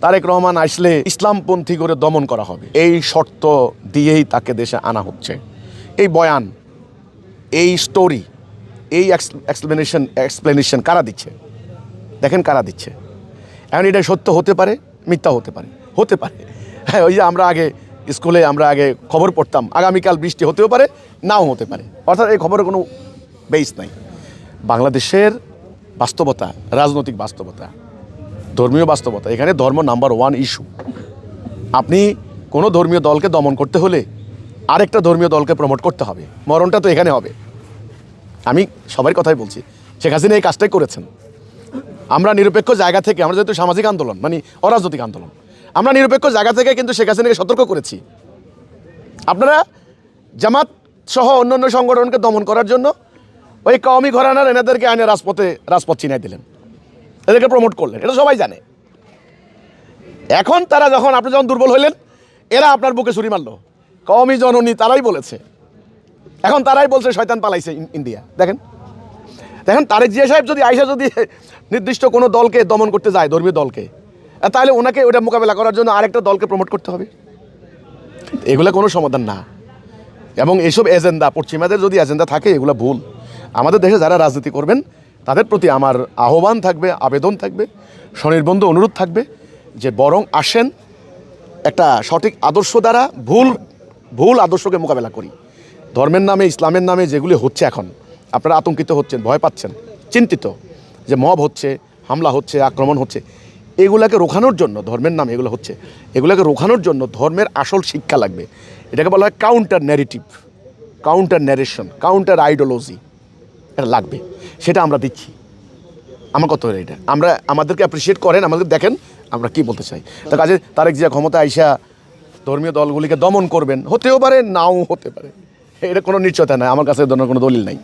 তারেক রহমান আসলে ইসলামপন্থী করে দমন করা হবে, এই শর্ত দিয়েই তাকে দেশে আনা হচ্ছে। এই বয়ান, এই স্টোরি, এই এক্সপ্লেনেশন কারা দিচ্ছে? দেখেন কারা দিচ্ছে। এখন এটা সত্য হতে পারে, মিথ্যা হতে পারে, হ্যাঁ। ওই যে আমরা আগে স্কুলে খবর পড়তাম, আগামীকাল বৃষ্টি হতেও পারে, নাও হতে পারে। অর্থাৎ এই খবরের কোনো বেস নাই। বাংলাদেশের বাস্তবতা, রাজনৈতিক বাস্তবতা, ধর্মীয় বাস্তবতা, এখানে ধর্ম নাম্বার 1 ইস্যু। আপনি কোনো ধর্মীয় দলকে দমন করতে হলে আরেকটা ধর্মীয় দলকে প্রমোট করতে হবে। মরণটা তো এখানে হবে। আমি সবার কথাই বলছি, শেখ হাসিনা এই কাজটাই করেছেন। আমরা নিরপেক্ষ জায়গা থেকে, আমরা যেহেতু সামাজিক আন্দোলন মানে অরাজনৈতিক আন্দোলন, আমরা নিরপেক্ষ জায়গা থেকে কিন্তু শেখ হাসিনাকে সতর্ক করেছি। আপনারা জামাত সহ অন্যান্য সংগঠনকে দমন করার জন্য ওই কওমি ঘরানার এনাদেরকে আইনে রাজপথ চিনাই দিলেন, এদেরকে প্রমোট করলেন, এটা সবাই জানে। এখন তারা যখন আপনি যখন দুর্বল হইলেন, এরা আপনার বুকে ছুরি মারলো। কওমি জননী তারাই বলেছে, এখন তারাই বলছে শয়তান পালাইছে ইন্ডিয়া। দেখেন তারেক জিয়া সাহেব যদি আইসা যদি নির্দিষ্ট কোনো দলকে দমন করতে যায়, ধর্মীয় দলকে, তাহলে ওনাকে ওটা মোকাবেলা করার জন্য আরেকটা দলকে প্রমোট করতে হবে। এগুলো কোনো সমাধান না। এবং এইসব এজেন্ডা, পশ্চিমাদের যদি এজেন্ডা থাকে, এগুলো ভুল। আমাদের দেশে যারা রাজনীতি করবেন তাদের প্রতি আমার আহ্বান থাকবে, আবেদন থাকবে, স্বনির্বন্ধ অনুরোধ থাকবে যে বরং আসেন একটা সঠিক আদর্শ দ্বারা ভুল আদর্শকে মোকাবেলা করি। ধর্মের নামে, ইসলামের নামে যেগুলি হচ্ছে, এখন আপনারা আতঙ্কিত হচ্ছেন, ভয় পাচ্ছেন, চিন্তিত যে মব হচ্ছে, হামলা হচ্ছে, আক্রমণ হচ্ছে, এগুলাকে রোখানোর জন্য, ধর্মের নামে এগুলো হচ্ছে, এগুলোকে রোখানোর জন্য ধর্মের আসল শিক্ষা লাগবে। এটাকে বলা হয় counter narrative, counter narration, counter ideology, এটা লাগবে। সেটা আমরা দিচ্ছি। আমার কথা হলো এটা, আমাদেরকে অ্যাপ্রিসিয়েট করেন, আমাদের দেখেন আমরা কি বলতে চাই। তো কাজে তারেক জিয়া ক্ষমতা আইসা ধর্মীয় দলগুলিকে দমন করবেন, হতেও পারে, নাও হতে পারে, এটা কোনো নিশ্চয়তা নাই। আমার কাছে কোনো দলিল নাই।